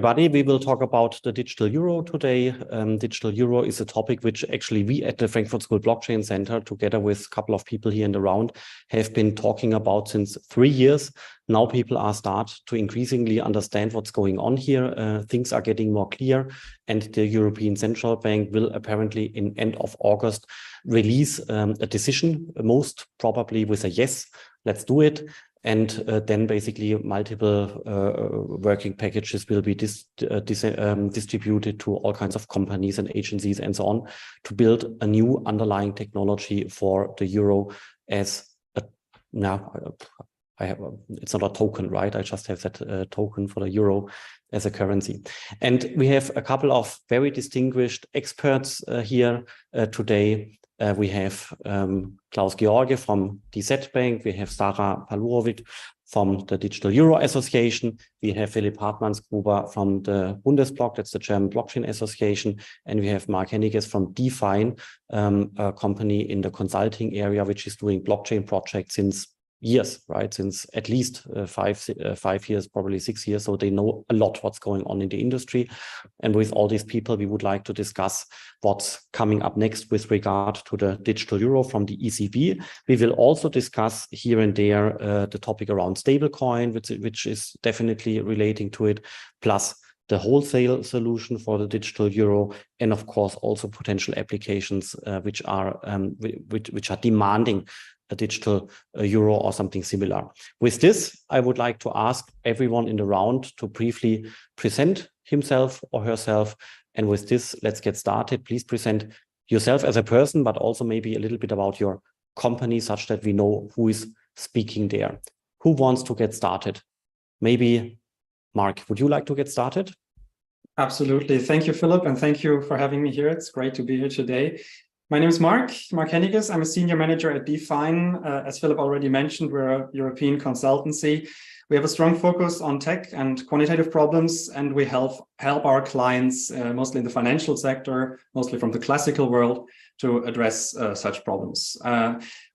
Everybody, we will talk about the digital euro today. Digital euro is a topic which actually we at the Frankfurt School Blockchain Center, together with a couple of people here in the round, have been talking about since 3 years. Now people are start to increasingly understand what's going on here. Things are getting more clear, and the European Central Bank will apparently in end of August release a decision, most probably with a yes, let's do it. And then basically multiple working packages will be distributed to all kinds of companies and agencies and so on to build a new underlying technology for the euro as a, it's not a token, right? I just have that token for the euro as a currency. And we have a couple of very distinguished experts here today. We have Klaus George from DZ Bank. We have Sarah Palurovic from the Digital Euro Association. We have Philipp Hartmannsgruber from the Bundesblock, that's the German Blockchain Association. And we have Mark Henniges from Define, a company in the consulting area, which is doing blockchain projects since years, right? Since at least 5 years, probably 6 years. So they know a lot what's going on in the industry. And with all these people, we would like to discuss what's coming up next with regard to the digital euro from the ECB. We will also discuss here and there the topic around stablecoin, which is definitely relating to it, plus the wholesale solution for the digital euro, and of course also potential applications which are demanding a digital euro or something similar. With this, I would like to ask everyone in the round to briefly present himself or herself. And with this, let's get started. Please present yourself as a person, but also maybe a little bit about your company, such that we know who is speaking there. Who wants to get started? Maybe Mark, would you like to get started? Absolutely. Thank you, Philip, and thank you for having me here. It's great to be here today. My name is Mark Henniges. I'm a senior manager at Define. As Philip already mentioned, we're a European consultancy. We have a strong focus on tech and quantitative problems, and we help our clients, mostly in the financial sector, mostly from the classical world, to address such problems.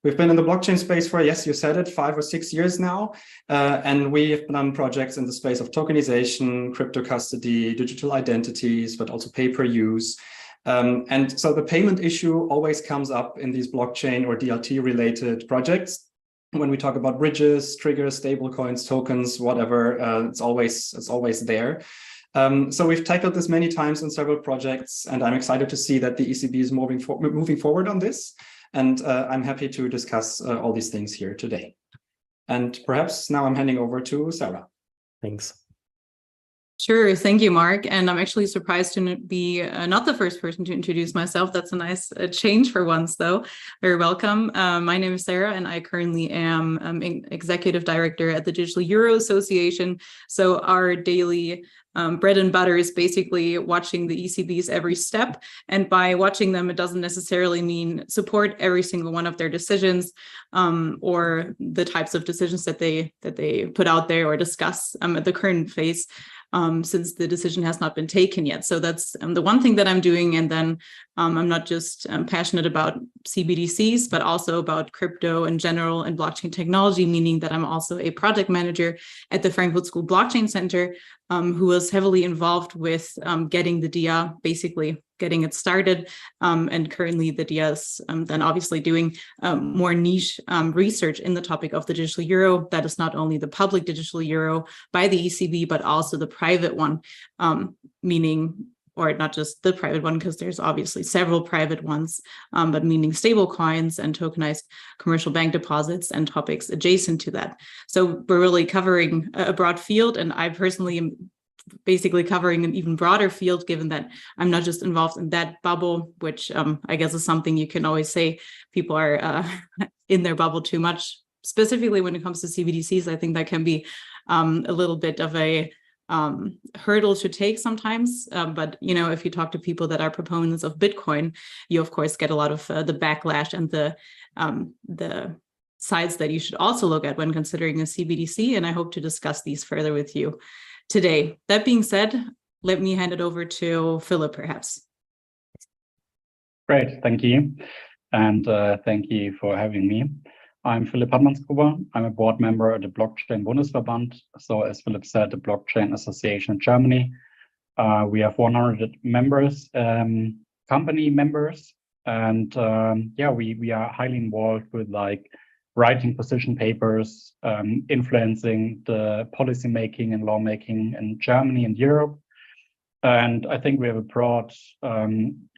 We've been in the blockchain space for, yes, you said it, 5 or 6 years now. And we have done projects in the space of tokenization, crypto custody, digital identities, but also pay-per-use. And so the payment issue always comes up in these blockchain or DLT related projects. When we talk about bridges, triggers, stablecoins, tokens, whatever, it's always there. So we've tackled this many times in several projects, and I'm excited to see that the ECB is moving forward on this. And I'm happy to discuss all these things here today. And perhaps now I'm handing over to Sarah. Thanks. Sure. Thank you, Mark. And I'm actually surprised to be not the first person to introduce myself. That's a nice change for once, though. Very welcome. My name is Sarah, and I currently am Executive Director at the Digital Euro Association. So our daily bread and butter is basically watching the ECB's every step. And by watching them, it doesn't necessarily mean support every single one of their decisions or the types of decisions that they put out there or discuss at the current phase. Since the decision has not been taken yet. So that's the one thing that I'm doing. And then I'm not just passionate about CBDCs, but also about crypto in general and blockchain technology, meaning that I'm also a project manager at the Frankfurt School Blockchain Center, who was heavily involved with getting the DIA, basically getting it started. And currently the DIA is then obviously doing more niche research in the topic of the digital euro. That is not only the public digital euro by the ECB, but also the private one, meaning, or not just the private one, because there's obviously several private ones, but meaning stable coins and tokenized commercial bank deposits and topics adjacent to that. So we're really covering a broad field, and I personally am basically covering an even broader field, given that I'm not just involved in that bubble, which I guess is something you can always say people are in their bubble too much. Specifically when it comes to CBDCs, I think that can be a little bit of a hurdle to take sometimes. But, you know, if you talk to people that are proponents of Bitcoin, you, of course, get a lot of the backlash and the sides that you should also look at when considering a CBDC. And I hope to discuss these further with you today. That being said, let me hand it over to Philip, perhaps. Great, thank you. And thank you for having me. I'm Philipp Hartmannsgruber. I'm a board member at the Blockchain Bundesverband. So as Philipp said, the Blockchain Association in Germany. We have 100 members, company members, and yeah, we are highly involved with like writing position papers, influencing the policy making and lawmaking in Germany and Europe. And I think we have a broad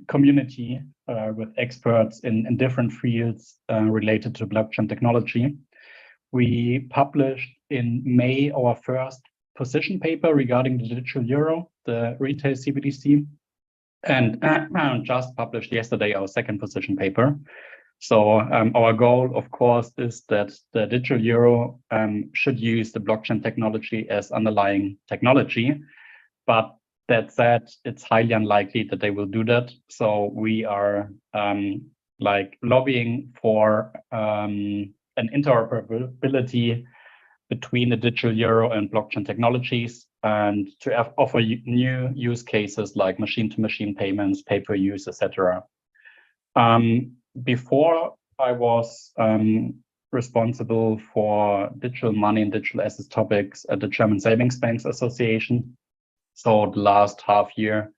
community with experts in different fields related to blockchain technology. We published in May our first position paper regarding the digital euro, the retail CBDC, and just published yesterday our second position paper. So our goal, of course, is that the digital euro should use the blockchain technology as underlying technology. But that said, it's highly unlikely that they will do that. So we are like lobbying for an interoperability between the digital euro and blockchain technologies, and to offer new use cases like machine-to-machine payments, pay-per-use, etc. Before I was responsible for digital money and digital assets topics at the German Savings Banks Association. So the last half year,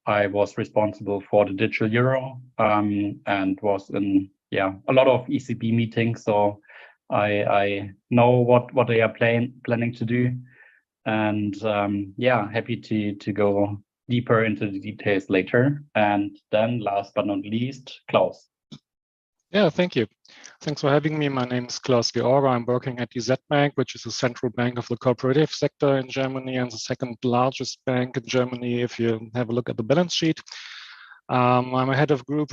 I was responsible for the digital euro and was in a lot of ECB meetings. So I know what they are planning to do, and happy to go deeper into the details later. And then last but not least, Klaus. Yeah, thank you. Thanks for having me. My name is Klaus Georger. I'm working at DZ Bank, which is a central bank of the cooperative sector in Germany and the second largest bank in Germany if you have a look at the balance sheet. I'm a head of group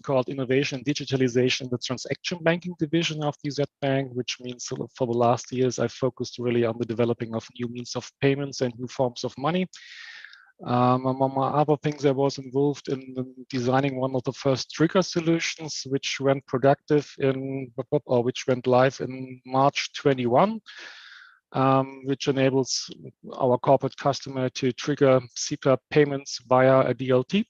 called Innovation and Digitalization in the Transaction Banking Division of DZ Bank, which means for the last years I focused really on the developing of new means of payments and new forms of money. Among other things, I was involved in designing one of the first trigger solutions, which went which went live in March 21, which enables our corporate customer to trigger SEPA payments via a DLT.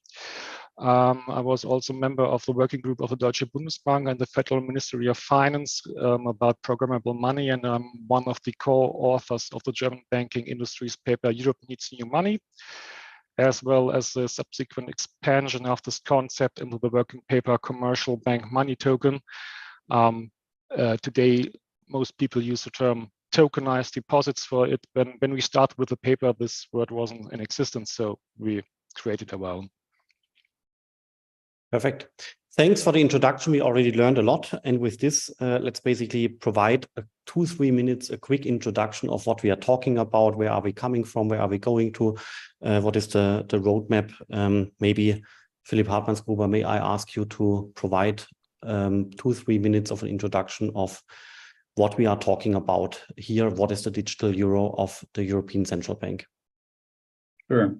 I was also a member of the working group of the Deutsche Bundesbank and the Federal Ministry of Finance about programmable money, and I'm one of the co-authors of the German banking industry's paper Europe Needs New Money, as well as the subsequent expansion of this concept into the working paper Commercial Bank Money Token. Today, most people use the term tokenized deposits for it. When we started with the paper, this word wasn't in existence, so we created our own. Perfect. Thanks for the introduction. We already learned a lot. And with this, let's basically provide 2-3 minutes, a quick introduction of what we are talking about. Where are we coming from? Where are we going to? What is the roadmap? Maybe Philipp Hartmannsgruber, may I ask you to provide 2-3 minutes of an introduction of what we are talking about here. What is the digital euro of the European Central Bank? Sure.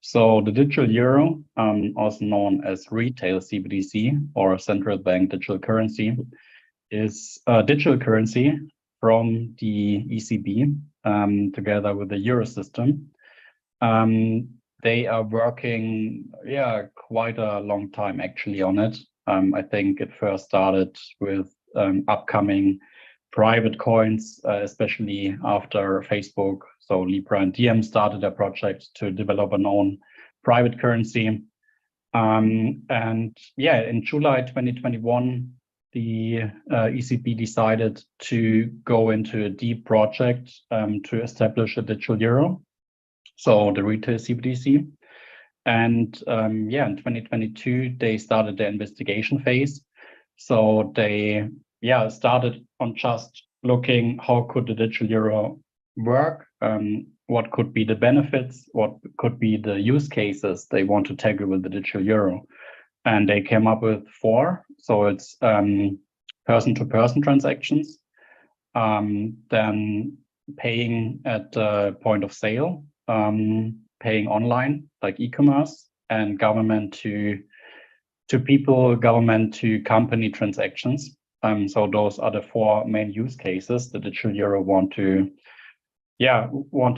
So the digital euro, also known as retail CBDC or central bank digital currency, is a digital currency from the ECB together with the euro system. They are working, quite a long time actually on it. I think it first started with upcoming private coins, especially after Facebook. So Libra and Diem started a project to develop an own private currency. And in July 2021, the ECB decided to go into a deep project to establish a digital euro, so the retail CBDC. And in 2022, they started the investigation phase. So they started on just looking how could the digital euro work, what could be the benefits, what could be the use cases they want to tackle with the digital euro. And they came up with 4. So it's person-to-person transactions, then paying at the point of sale, paying online like e-commerce, and government to people, government to company transactions. So those are the 4 main use cases the digital euro want to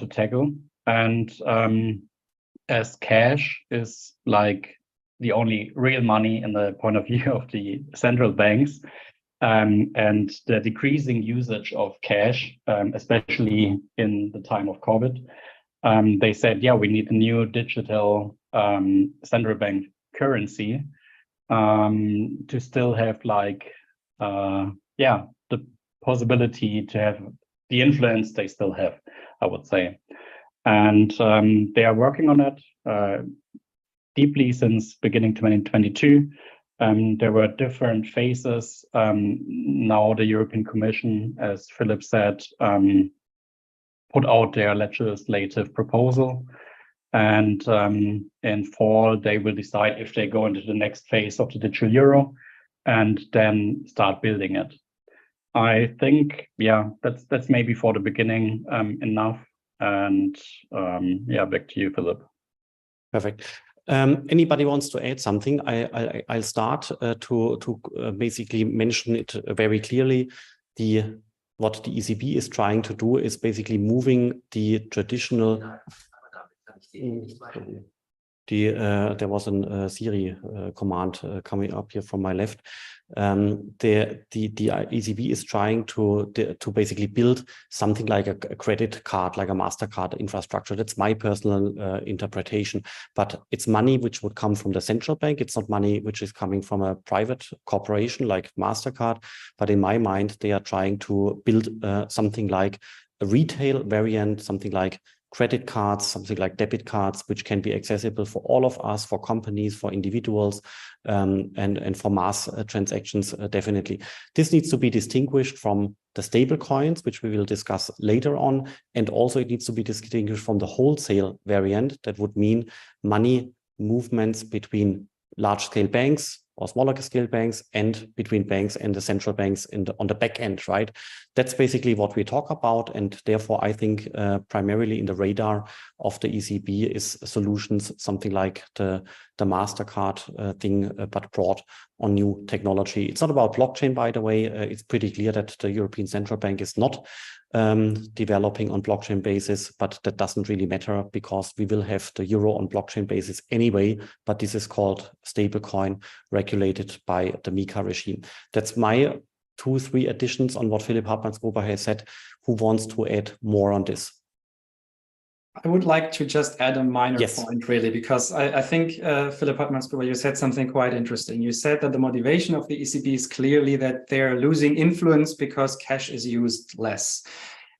tackle. And as cash is like the only real money in the point of view of the central banks, and the decreasing usage of cash, especially in the time of COVID, they said, yeah, we need a new digital central bank currency to still have like, the possibility to have the influence they still have, I would say. And they are working on it deeply since beginning 2022. There were different phases. Now the European Commission, as Philip said, put out their legislative proposal. And in fall, they will decide if they go into the next phase of the digital euro and then start building it. I think, yeah, that's maybe for the beginning enough. And back to you, Philip. Perfect. Anybody wants to add something? I'll start to basically mention it very clearly. What the ECB is trying to do is basically moving the traditional. There was a Siri command coming up here from my left. The ECB is trying to basically build something like a credit card, like a MasterCard infrastructure. That's my personal interpretation. But it's money which would come from the central bank. It's not money which is coming from a private corporation like MasterCard. But in my mind, they are trying to build something like a retail variant, something like credit cards, something like debit cards, which can be accessible for all of us, for companies, for individuals, and for mass transactions, definitely. This needs to be distinguished from the stable coins, which we will discuss later on. And also it needs to be distinguished from the wholesale variant. That would mean money movements between large-scale banks or smaller scale banks and between banks and the central banks on the back end, right? That's basically what we talk about. And therefore, I think primarily in the radar of the ECB is solutions, something like the MasterCard thing, but brought on new technology. It's not about blockchain, by the way. It's pretty clear that the European Central Bank is not developing on blockchain basis, but that doesn't really matter because we will have the euro on blockchain basis anyway, but this is called stablecoin regulated by the MiCA regime. That's my 2-3 additions on what Philipp Hartmannsgruber has said. Who wants to add more on this? I would like to just add a minor point, really, because I think, Philipp Hartmannsgruber, you said something quite interesting. You said that the motivation of the ECB is clearly that they're losing influence because cash is used less.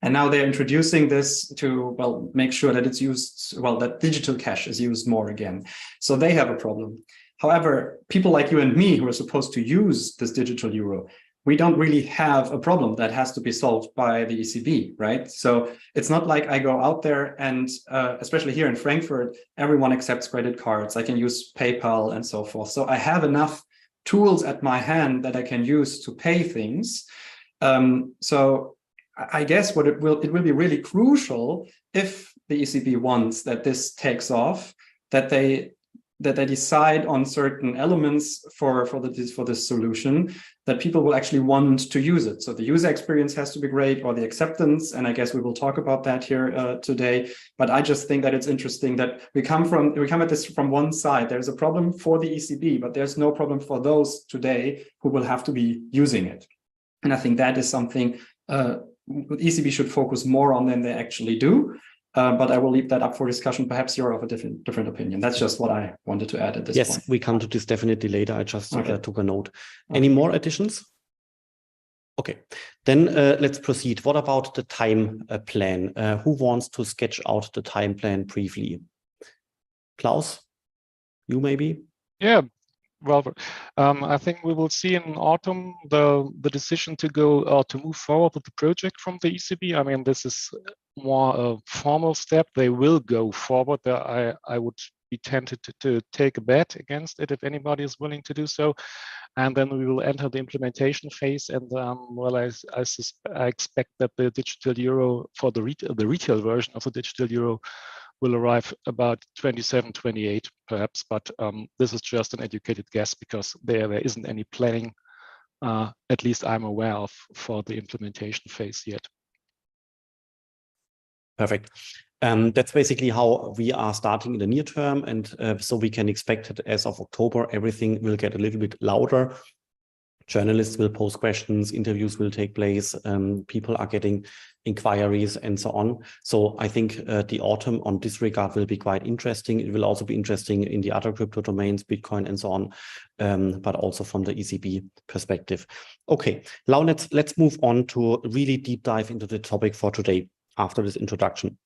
And now they're introducing this to, well, make sure that it's used, well, that digital cash is used more again. So they have a problem. However, people like you and me who are supposed to use this digital euro, we don't really have a problem that has to be solved by the ECB, right? So it's not like I go out there and, especially here in Frankfurt, everyone accepts credit cards. I can use PayPal and so forth. So I have enough tools at my hand that I can use to pay things. So I guess it will be really crucial if the ECB wants that this takes off, that they decide on certain elements for this solution, that people will actually want to use it. So the user experience has to be great, or the acceptance, and I guess we will talk about that here today. But I just think that it's interesting that we come at this from one side. There's a problem for the ECB, but there's no problem for those today who will have to be using it. And I think that is something ECB should focus more on than they actually do. But I will leave that up for discussion. Perhaps you're of a different opinion. That's just what I wanted to add at this point. Yes, we come to this definitely later. I just took a note. Any more additions? Okay, then let's proceed. What about the time plan? Who wants to sketch out the time plan briefly? Klaus, you maybe? Yeah. Well, I think we will see in autumn the decision to go to move forward with the project from the ECB. I mean, this is more a formal step. They will go forward. I would be tempted to take a bet against it if anybody is willing to do so. And then we will enter the implementation phase. And I expect that the digital euro for the retail version of the digital euro will arrive about 27, 28 perhaps, but this is just an educated guess because there isn't any planning, at least I'm aware of, for the implementation phase yet. Perfect. That's basically how we are starting in the near term, and so we can expect that as of October, everything will get a little bit louder. journalists will pose questions, interviews will take place, people are getting inquiries and so on. So I think the autumn on this regard will be quite interesting. It will also be interesting in the other crypto domains, Bitcoin and so on, but also from the ECB perspective. Okay, now let's move on to really deep dive into the topic for today after this introduction.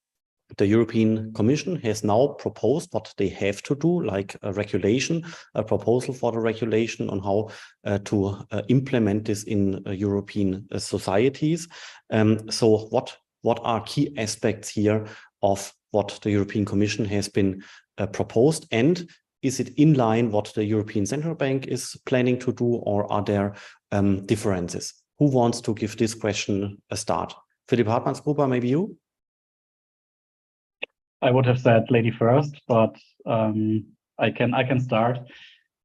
The European Commission has now proposed what they have to do, like a regulation, a proposal for the regulation on how to implement this in European societies. So what are key aspects here of what the European Commission has been proposed, and is it in line what the European Central Bank is planning to do, or are there differences? Who wants to give this question a start? Philipp Hartmannsgruber, maybe you? I would have said lady first, but I can start.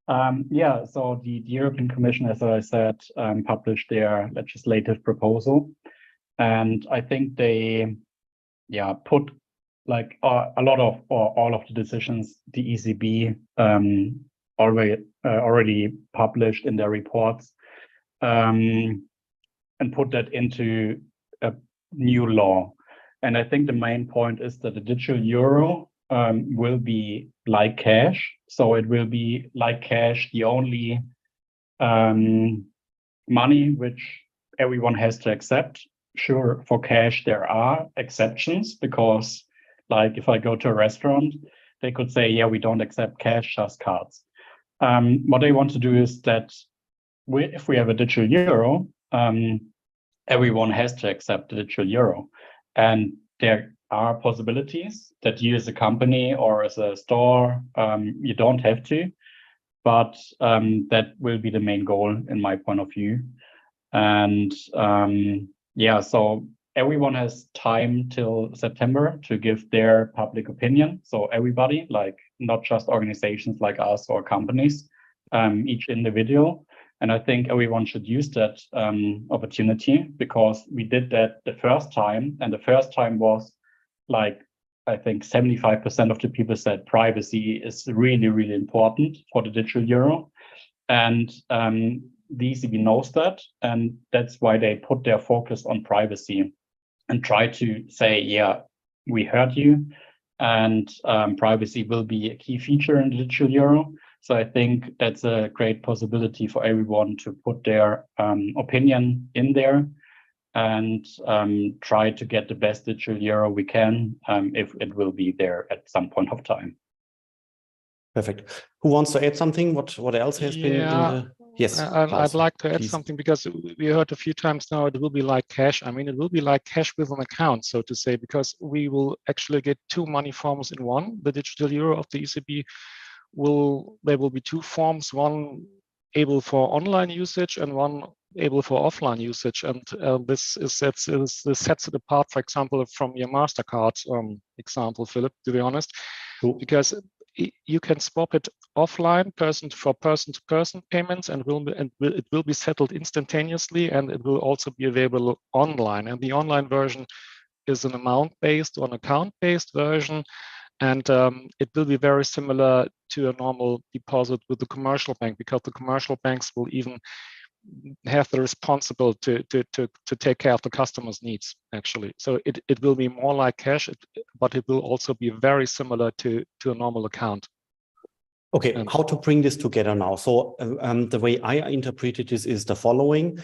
Yeah, so the European Commission, as I said, published their legislative proposal, and I think they, put like a lot of or all of the decisions the ECB already published in their reports, and put that into a new law. And I think the main point is that the digital euro will be like cash. So it will be like cash, the only money which everyone has to accept. Sure, for cash, there are exceptions because, like, if I go to a restaurant, they could say, yeah, we don't accept cash, just cards. What they want to do is that if we have a digital euro, everyone has to accept the digital euro. And there are possibilities that you as a company or as a store, you don't have to, but that will be the main goal in my point of view. And so everyone has time till September to give their public opinion. So everybody, like not just organizations like us or companies, each individual. And I think everyone should use that opportunity, because we did that the first time, and the first time was like, I think 75% of the people said privacy is really, really important for the digital euro. And the ECB knows that, and that's why they put their focus on privacy and try to say, yeah, we heard you, and privacy will be a key feature in the digital euro. So I think that's a great possibility for everyone to put their opinion in there and try to get the best digital euro we can, if it will be there at some point of time. Perfect. Who wants to add something? What else has been in the... Yes, I'd like to add something, because we heard a few times now it will be like cash. I mean, it will be like cash with an account, so to say, because we will actually get two money forms in one. The digital euro of the ECB there will be two forms, one able for online usage and one able for offline usage. And this sets it apart, for example, from your MasterCard example, Philip, to be honest, because you can swap it offline, person to person payments, and it will be settled instantaneously, and it will also be available online. And the online version is an amount-based or an account-based version. And it will be very similar to a normal deposit with the commercial bank, because the commercial banks will even have the responsibility to take care of the customer's needs, actually. So it will be more like cash, but it will also be very similar to a normal account. Okay, how to bring this together now? So the way I interpreted this is the following.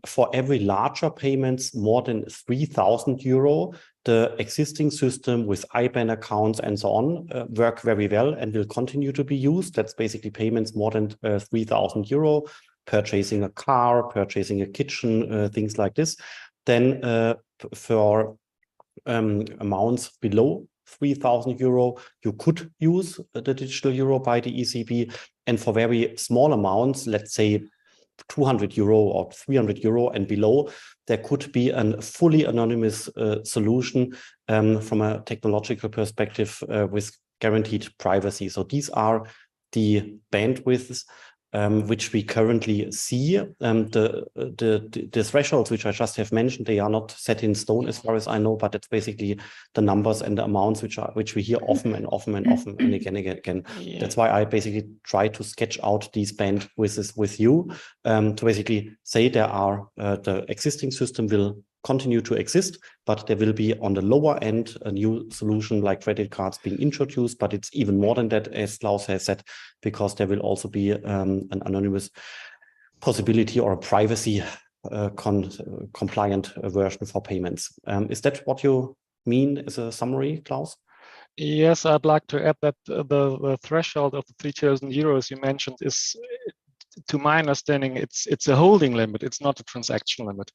For every larger payments, more than 3,000 euro, the existing system with IBAN accounts and so on work very well and will continue to be used. That's basically payments more than 3,000 euro, purchasing a car, purchasing a kitchen, things like this. Then for amounts below 3,000 euro, you could use the digital euro by the ECB. And for very small amounts, let's say 200 euro or 300 euro and below, there could be a fully anonymous solution from a technological perspective with guaranteed privacy. So these are the bandwidths which we currently see. The thresholds which I just have mentioned, they are not set in stone as far as I know, but it's basically the numbers and the amounts which we hear often and again. Yeah. That's why I basically try to sketch out these bandwidths with you, to basically say there are the existing system will continue to exist, but there will be on the lower end a new solution like credit cards being introduced, but it's even more than that, as Klaus has said, because there will also be an anonymous possibility or a privacy compliant version for payments. Is that what you mean as a summary, Klaus? Yes, I'd like to add that the threshold of the 3,000 euros you mentioned is, to my understanding, it's a holding limit. It's not a transaction limit.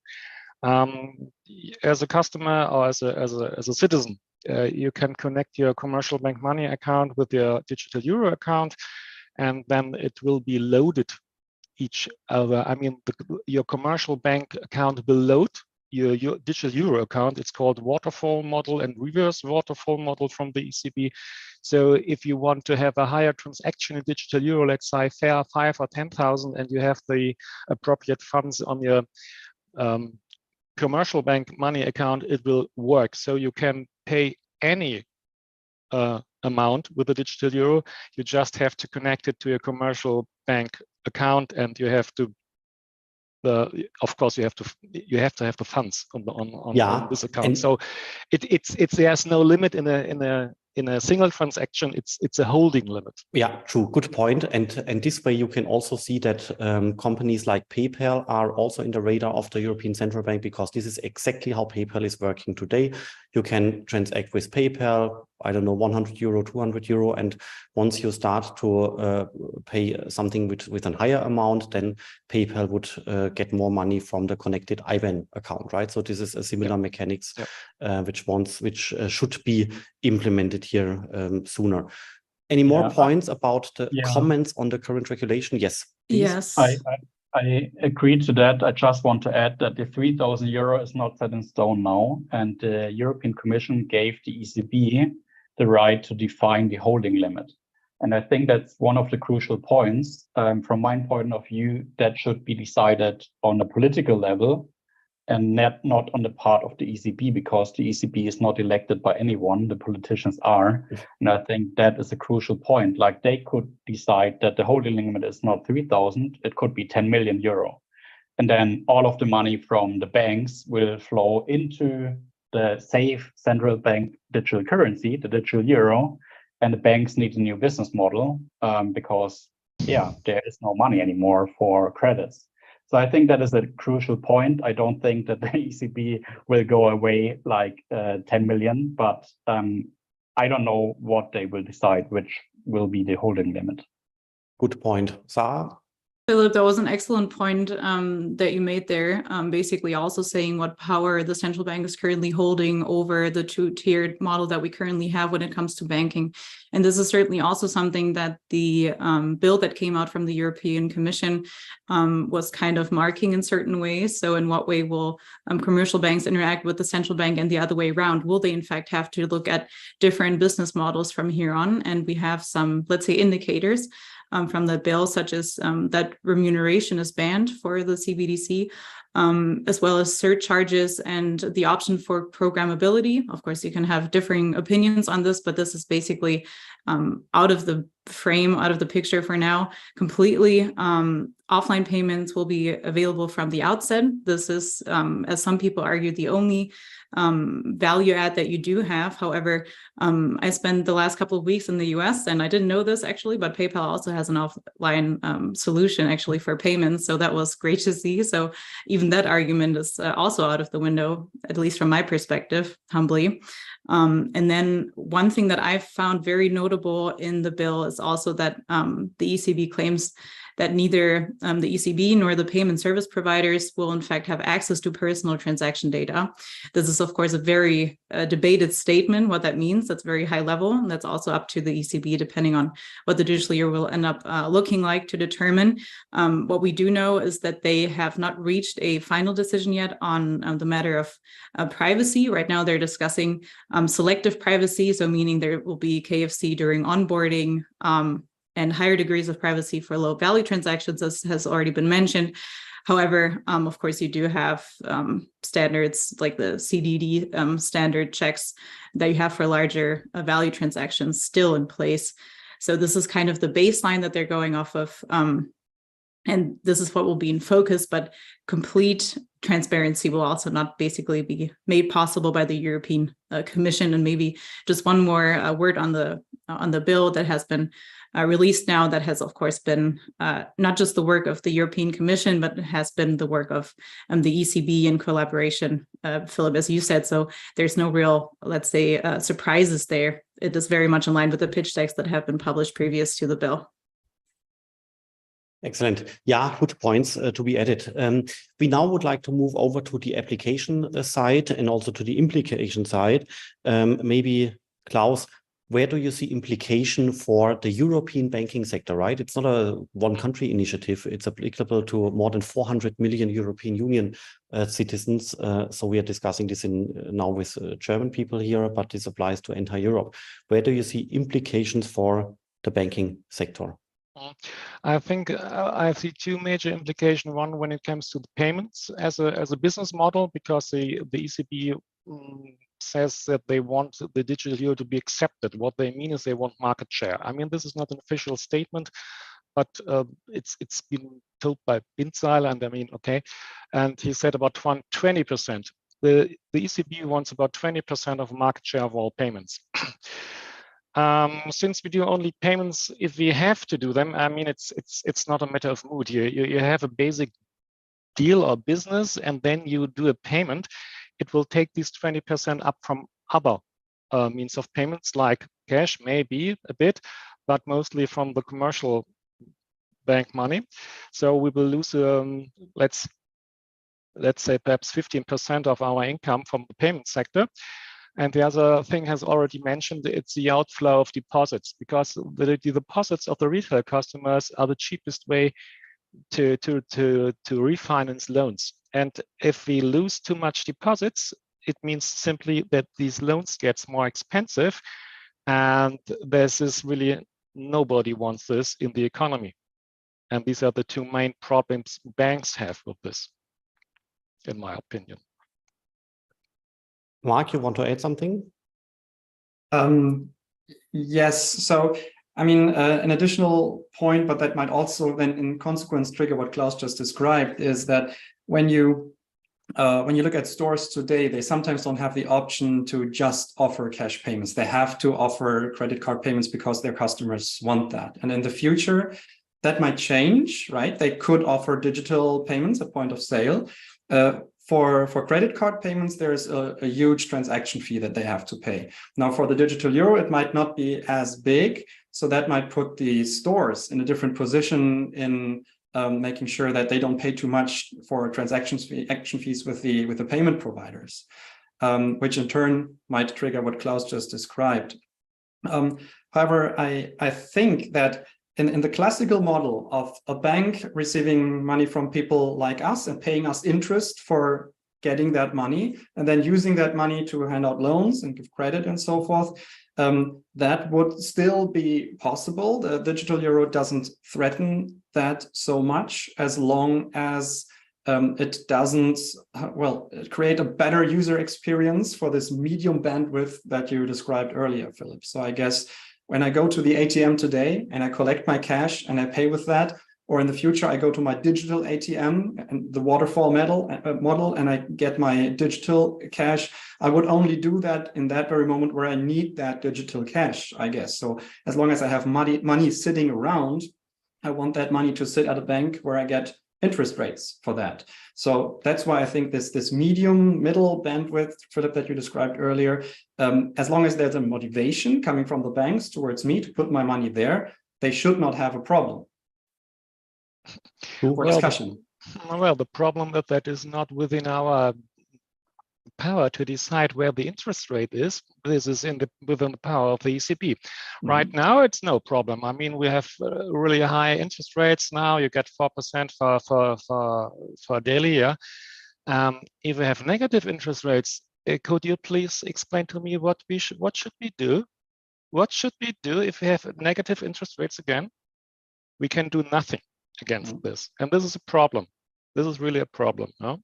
As a customer or as a citizen, you can connect your commercial bank money account with your Digital Euro account, and then it will be loaded each other. I mean, your commercial bank account will load your Digital Euro account. It's called waterfall model and reverse waterfall model from the ECB. So if you want to have a higher transaction in Digital Euro, let's say 5 or 10,000, and you have the appropriate funds on your commercial bank money account, it will work. So you can pay any amount with the Digital Euro. You just have to connect it to your commercial bank account, and you have to, of course, you have to have the funds on this account. And so it's there's no limit in a single transaction. It's a holding limit. Yeah, true. Good point. And this way you can also see that companies like PayPal are also in the radar of the European Central Bank, because this is exactly how PayPal is working today. You can transact with PayPal, I don't know, 100 euro, 200 euro. And once you start to pay something with a higher amount, then PayPal would get more money from the connected IBAN account, right? So this is a similar mechanics, which should be implemented here sooner. Any more points about the comments on the current regulation? Yes, please. Yes. I agree to that. I just want to add that the 3,000 euro is not set in stone now, and the European Commission gave the ECB the right to define the holding limit. And I think that's one of the crucial points. From my point of view, that should be decided on a political level and not on the part of the ECB, because the ECB is not elected by anyone, the politicians are. And I think that is a crucial point. Like, they could decide that the holding limit is not 3,000, it could be 10 million euro. And then all of the money from the banks will flow into the safe central bank digital currency, the digital euro, and the banks need a new business model because there is no money anymore for credits. So I think that is a crucial point. I don't think that the ECB will go away like 10 million, but I don't know what they will decide, which will be the holding limit. Good point. Sarah? Philip, that was an excellent point that you made there, basically also saying what power the central bank is currently holding over the two-tiered model that we currently have when it comes to banking. And this is certainly also something that the bill that came out from the European Commission was kind of marking in certain ways. So in what way will commercial banks interact with the central bank, and the other way around? Will they in fact have to look at different business models from here on? And we have some, let's say, indicators from the bill, such as that remuneration is banned for the CBDC, as well as surcharges and the option for programmability. Of course, you can have differing opinions on this, but this is basically out of the frame, out of the picture for now, completely. Offline payments will be available from the outset. This is, as some people argue, the only value add that you do have. However, I spent the last couple of weeks in the US, and I didn't know this actually, but PayPal also has an offline solution actually for payments. So that was great to see. So even that argument is also out of the window, at least from my perspective, humbly. And then one thing that I found very notable in the bill is also that the ECB claims that neither the ECB nor the payment service providers will in fact have access to personal transaction data. This is, of course, a very debated statement, what that means. That's very high level. And that's also up to the ECB, depending on what the digital year will end up looking like, to determine. What we do know is that they have not reached a final decision yet on the matter of privacy. Right now, they're discussing selective privacy, so meaning there will be KFC during onboarding, and higher degrees of privacy for low value transactions, as has already been mentioned. However, of course, you do have standards like the CDD standard checks that you have for larger value transactions still in place. So this is kind of the baseline that they're going off of. And this is what will be in focus, but complete transparency will also not basically be made possible by the European Commission. And maybe just one more word on the bill that has been released now, that has, of course, been not just the work of the European Commission, but has been the work of the ECB in collaboration, Philip, as you said. So there's no real, let's say, surprises there. It is very much in line with the pitch decks that have been published previous to the bill. Excellent. Yeah, good points to be added. We now would like to move over to the application side and also to the implication side. Maybe, Klaus, where do you see implication for the European banking sector, right? It's not a one country initiative. It's applicable to more than 400 million European Union citizens. So we are discussing this now with German people here, but this applies to entire Europe. Where do you see implications for the banking sector? I think I see two major implications. One, when it comes to the payments as a business model, because the ECB says that they want the digital euro to be accepted. What they mean is they want market share. I mean, this is not an official statement, but it's been told by Binzal, and I mean, okay. And he said about 20%. The ECB wants about 20% of market share of all payments. Since we do only payments if we have to do them, I mean, it's not a matter of mood. You have a basic deal or business, and then you do a payment. It will take these 20% up from other means of payments, like cash, maybe a bit, but mostly from the commercial bank money. So we will lose, let's say perhaps 15% of our income from the payment sector. And the other thing has already mentioned, it's the outflow of deposits, because the deposits of the retail customers are the cheapest way to refinance loans. And if we lose too much deposits, it means simply that these loans get more expensive. And this is really, nobody wants this in the economy. And these are the two main problems banks have with this, in my opinion. Mark, you want to add something? Yes. So, I mean, an additional point, but that might also then in consequence trigger what Klaus just described, is that when you look at stores today, they sometimes don't have the option to just offer cash payments. They have to offer credit card payments because their customers want that. And in the future, that might change, right? They could offer digital payments at point of sale. For credit card payments, there's a huge transaction fee that they have to pay. Now, for the digital euro, it might not be as big. So that might put the stores in a different position in making sure that they don't pay too much for transaction fees with the payment providers, which in turn might trigger what Klaus just described. However, I think that in the classical model of a bank receiving money from people like us and paying us interest for getting that money, and then using that money to hand out loans and give credit and so forth, that would still be possible. The digital euro doesn't threaten that so much, as long as it doesn't, create a better user experience for this medium bandwidth that you described earlier, Philip. So I guess when I go to the ATM today and I collect my cash and I pay with that, or in the future I go to my digital ATM and the waterfall model and I get my digital cash, I would only do that in that very moment where I need that digital cash, I guess. So as long as I have money sitting around, I want that money to sit at a bank where I get interest rates for that. So that's why I think this middle bandwidth, Philip, that you described earlier, as long as there's a motivation coming from the banks towards me to put my money there, they should not have a problem. For discussion. Well, the problem that is not within our power to decide where the interest rate is. This is within the power of the ECB. Mm-hmm. Right now, it's no problem. I mean, we have really high interest rates now. You get 4% for daily. Yeah. If we have negative interest rates, could you please explain to me what should we do? What should we do if we have negative interest rates again? we can do nothing against this. And this is a problem. This is really a problem. No?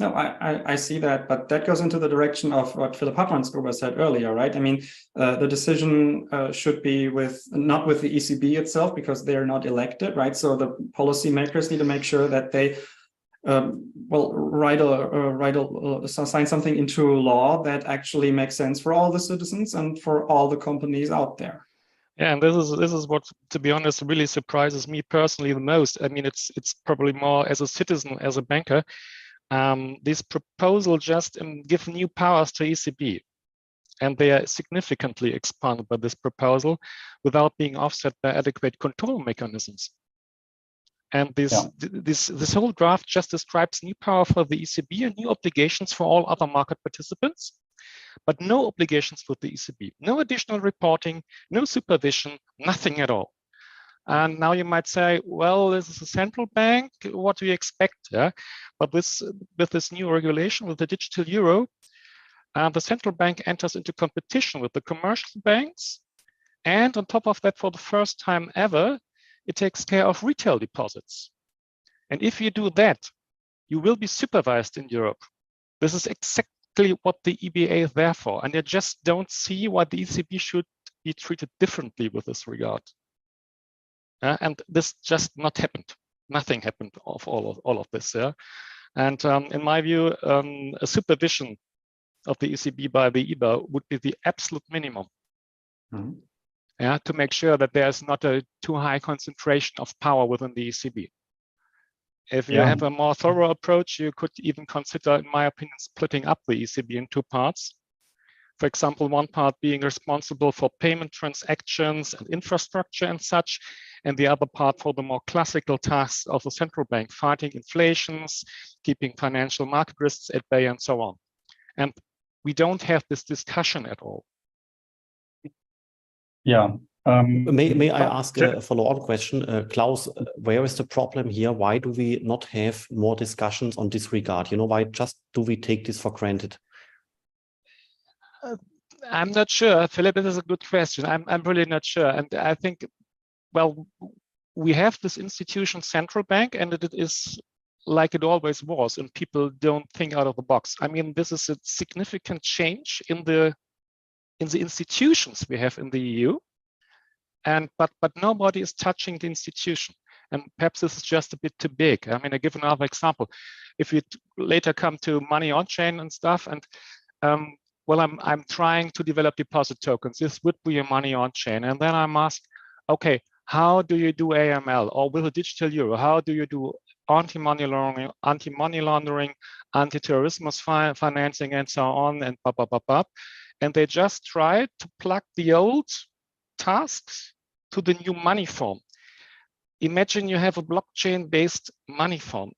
No, I see that, but that goes into the direction of what Philipp Hartmannsgruber said earlier, right? I mean, the decision should be not with the ECB itself, because they're not elected, right? So the policymakers need to make sure that they sign something into law that actually makes sense for all the citizens and for all the companies out there. Yeah, and this is what, to be honest, really surprises me personally the most. I mean, it's probably more as a citizen, as a banker. This proposal just give new powers to ECB, and they are significantly expanded by this proposal without being offset by adequate control mechanisms. And this whole draft just describes new power for the ECB and new obligations for all other market participants, but no obligations with the ECB, no additional reporting, no supervision, nothing at all. And now you might say, well, this is a central bank. What do you expect? Yeah, but with this new regulation, with the digital euro, the central bank enters into competition with the commercial banks. And on top of that, for the first time ever, it takes care of retail deposits. And if you do that, you will be supervised in Europe. This is exactly what the EBA is there for. And I just don't see why the ECB should be treated differently with this regard. And this just not happened. Nothing happened of all of this. Yeah, and in my view, a supervision of the ECB by the EBA would be the absolute minimum. Yeah, to make sure that there's not a too high concentration of power within the ECB. If you have a more thorough approach, you could even consider, in my opinion, splitting up the ECB in two parts. For example, one part being responsible for payment transactions and infrastructure and such, and the other part for the more classical tasks of the central bank, fighting inflations, keeping financial market risks at bay, and so on. And we don't have this discussion at all. Yeah. May I ask a follow-on question? Klaus, where is the problem here? Why do we not have more discussions on this regard? You know, why just do we take this for granted? I'm not sure, Philipp. This is a good question. I'm really not sure. And I think, well, we have this institution, central bank, and it is like it always was, and people don't think out of the box. I mean, this is a significant change in the institutions we have in the EU, and but nobody is touching the institution. And perhaps this is just a bit too big. I mean, I give another example. If you later come to money on chain and stuff, and well, I'm trying to develop deposit tokens. This would be a money on chain, and then I'm asked, okay, how do you do AML, or with a digital euro, how do you do anti-money laundering, anti-terrorism financing, and so on, and blah, blah, blah, blah. And they just try to plug the old tasks to the new money form. Imagine you have a blockchain-based money form.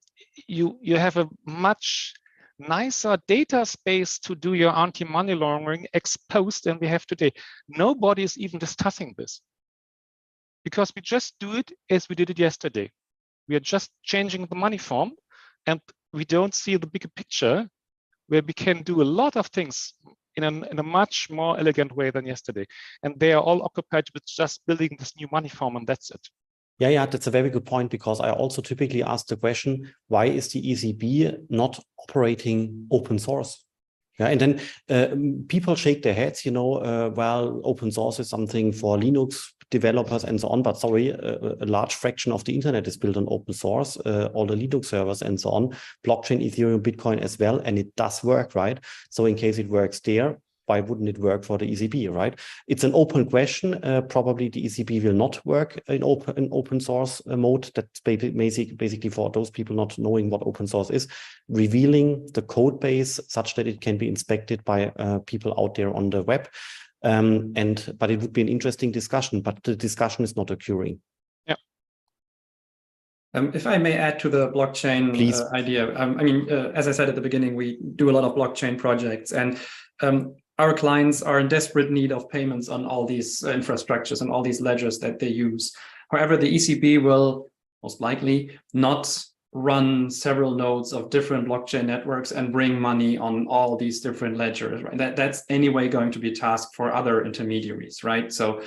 You have a much nicer data space to do your anti-money laundering exposed than we have today. Nobody is even discussing this, because we just do it as we did it yesterday. We are just changing the money form, and we don't see the bigger picture where we can do a lot of things in a much more elegant way than yesterday. And they are all occupied with just building this new money form, and that's it. Yeah, that's a very good point, because I also typically ask the question, why is the ECB not operating open source? Yeah, and then people shake their heads, you know, well, open source is something for Linux developers and so on, but sorry, a large fraction of the internet is built on open source, all the Linux servers and so on, blockchain, Ethereum, Bitcoin as well, and it does work, right? So in case it works there, why wouldn't it work for the ECB, right? It's an open question. Probably the ECB will not work in open source mode. That's basically for those people not knowing what open source is, revealing the code base such that it can be inspected by people out there on the web. But it would be an interesting discussion, but the discussion is not occurring. Yeah. If I may add to the blockchain idea, I mean, as I said at the beginning, we do a lot of blockchain projects, and our clients are in desperate need of payments on all these infrastructures and all these ledgers that they use. However, the ECB will most likely not run several nodes of different blockchain networks and bring money on all these different ledgers, right? That's anyway going to be a task for other intermediaries, right? So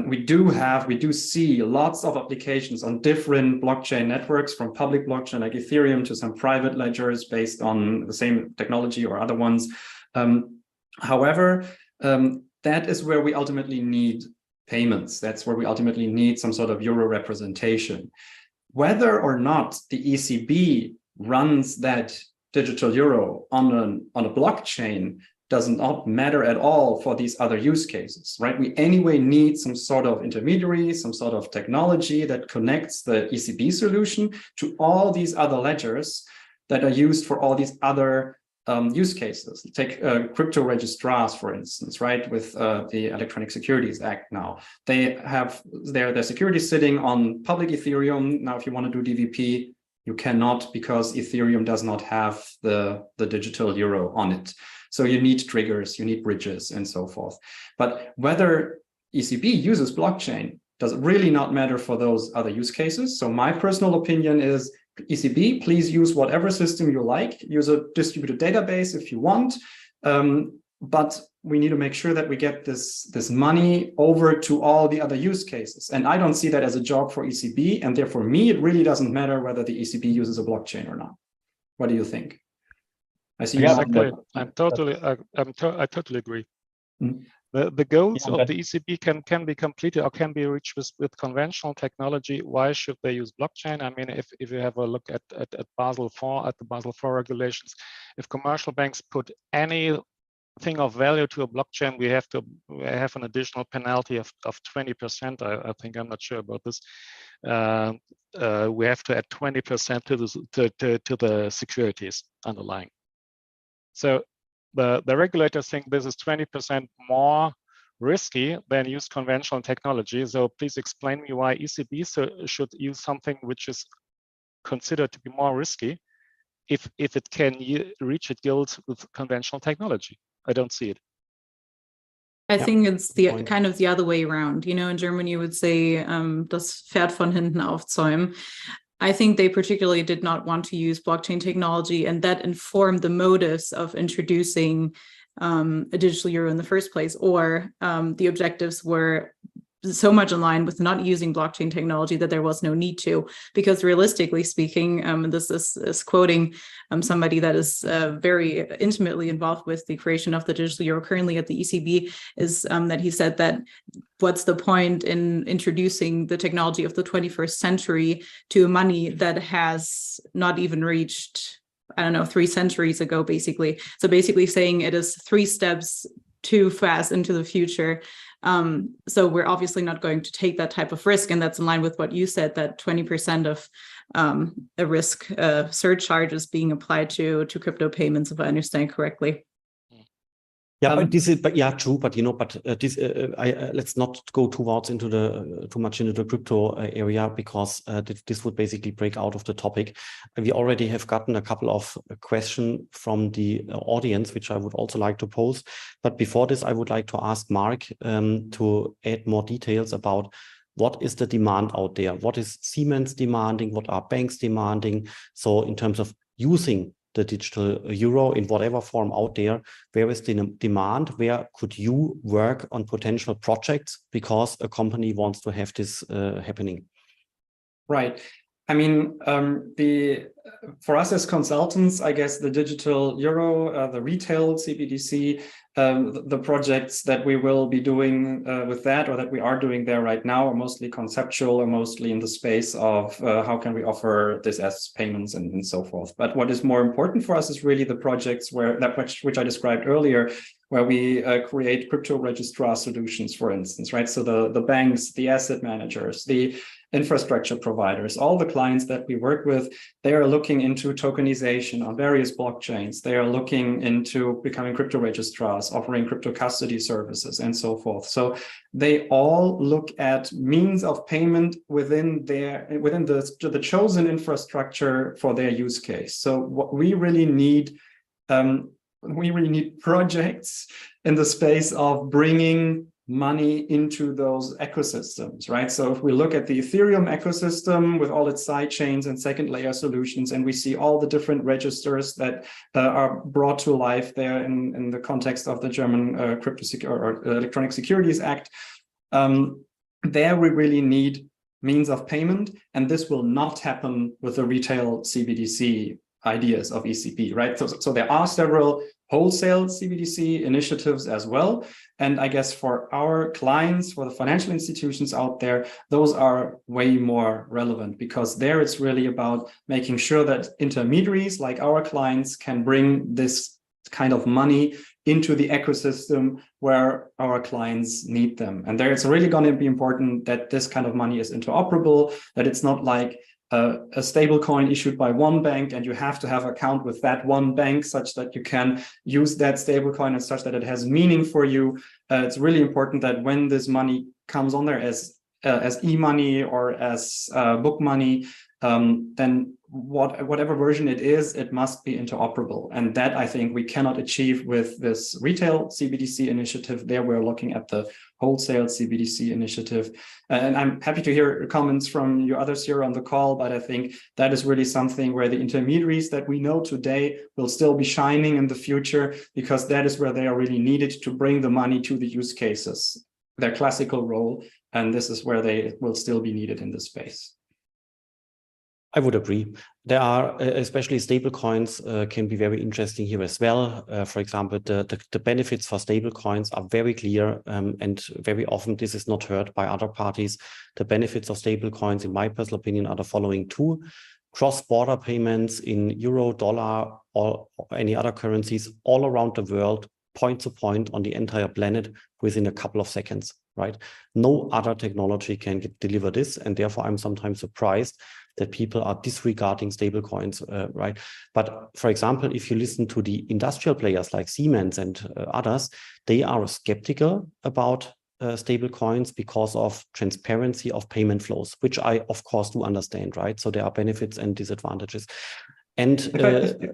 we do see lots of applications on different blockchain networks, from public blockchain like Ethereum to some private ledgers based on the same technology or other ones. However, that is where we ultimately need payments. That's where we ultimately need some sort of euro representation. Whether or not the ECB runs that digital euro on a blockchain does not matter at all for these other use cases, right? We anyway need some sort of intermediary, some sort of technology that connects the ECB solution to all these other ledgers that are used for all these other use cases. Take crypto registrars, for instance, right? With the Electronic Securities Act now. They have their securities sitting on public Ethereum. Now, if you want to do DVP, you cannot, because Ethereum does not have the digital euro on it. So you need triggers, you need bridges, and so forth. But whether ECB uses blockchain does really not matter for those other use cases. So my personal opinion is, ECB, please use whatever system you like. Use a distributed database if you want, but we need to make sure that we get this money over to all the other use cases. And I don't see that as a job for ECB, and therefore, me, it really doesn't matter whether the ECB uses a blockchain or not. What do you think? I see. Exactly. I totally agree. Mm-hmm. The goals of the ECB can be completed or can be reached with conventional technology. Why should they use blockchain? I mean, if you have a look at Basel IV, at the Basel IV regulations, if commercial banks put anything of value to a blockchain, we have an additional penalty of 20%. I think, I'm not sure about this. We have to add 20% to the securities underlying. So the regulators think this is 20% more risky than use conventional technology. So please explain me why ECB should use something which is considered to be more risky if it can reach its goals with conventional technology. I don't see it. I think it's the kind of the other way around. You know, in Germany you would say, das Pferd von hinten aufzäumen. I think they particularly did not want to use blockchain technology, and that informed the motives of introducing a digital euro in the first place, or the objectives were so much in line with not using blockchain technology that there was no need to, because realistically speaking, this is quoting somebody that is very intimately involved with the creation of the digital euro currently at the ECB, is that he said that what's the point in introducing the technology of the 21st century to money that has not even reached, I don't know, 3 centuries ago, basically. So basically saying it is 3 steps too fast into the future. So we're obviously not going to take that type of risk. And that's in line with what you said, that 20% of a risk surcharge is being applied to crypto payments, if I understand correctly. Yeah, true. But let's not go too much into the crypto area, because this would basically break out of the topic. We already have gotten a couple of questions from the audience, which I would also like to pose. But before this, I would like to ask Mark to add more details about what is the demand out there. What is Siemens demanding? What are banks demanding? So in terms of using the digital euro in whatever form out there, where is the demand? Where could you work on potential projects because a company wants to have this happening? Right. I mean, for us as consultants, I guess the digital euro, the retail CBDC, the projects that we will be doing with that, or that we are doing there right now, are mostly conceptual, or mostly in the space of how can we offer this as payments and so forth. But what is more important for us is really the projects which I described earlier, where we create crypto registrar solutions, for instance, right? So the banks, the asset managers, the infrastructure providers, all the clients that we work with, they are looking into tokenization on various blockchains. They are looking into becoming crypto registrars, offering crypto custody services, and so forth. So they all look at means of payment within the chosen infrastructure for their use case. So what we really need, projects in the space of bringing money into those ecosystems, right? So if we look at the Ethereum ecosystem with all its side chains and second layer solutions, and we see all the different registers that are brought to life there in the context of the German Electronic Securities Act, there we really need means of payment, and this will not happen with the retail CBDC ideas of ECB, right? So there are several wholesale CBDC initiatives as well. And I guess for our clients, for the financial institutions out there, those are way more relevant, because there it's really about making sure that intermediaries like our clients can bring this kind of money into the ecosystem where our clients need them. And there it's really going to be important that this kind of money is interoperable, that it's not like a stable coin issued by one bank and you have to have an account with that one bank such that you can use that stable coin and such that it has meaning for you. It's really important that when this money comes on there as e-money or as book money, then whatever version it is, it must be interoperable. And that I think we cannot achieve with this retail CBDC initiative. There we're looking at the wholesale CBDC initiative. And I'm happy to hear comments from you others here on the call, but I think that is really something where the intermediaries that we know today will still be shining in the future, because that is where they are really needed to bring the money to the use cases, their classical role. And this is where they will still be needed in this space. I would agree. There are, especially stable coins can be very interesting here as well. For example, the benefits for stable coins are very clear, and very often this is not heard by other parties. The benefits of stable coins, in my personal opinion, are the following two: cross-border payments in euro, dollar, or any other currencies all around the world, point to point on the entire planet within a couple of seconds, right? No other technology can deliver this, and therefore I'm sometimes surprised that people are disregarding stablecoins, right? But for example, if you listen to the industrial players like Siemens and others, they are skeptical about stablecoins because of transparency of payment flows, which I of course do understand, right? So there are benefits and disadvantages. And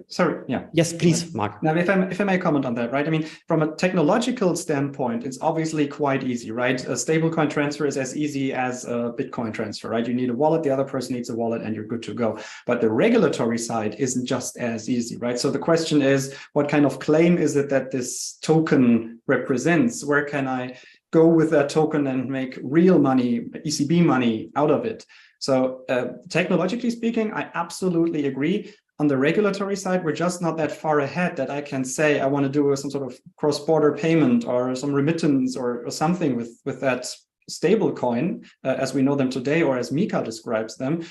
sorry, yeah. Yes, please, Mark. Now, if I may comment on that, right? I mean, from a technological standpoint, it's obviously quite easy, right? A stablecoin transfer is as easy as a Bitcoin transfer, right? You need a wallet, the other person needs a wallet, and you're good to go. But the regulatory side isn't just as easy, right? So the question is, what kind of claim is it that this token represents? Where can I go with that token and make real money, ECB money out of it? So technologically speaking, I absolutely agree. On the regulatory side, we're just not that far ahead that I can say I want to do some sort of cross-border payment or some remittance or something with that stable coin as we know them today, or as Mika describes them,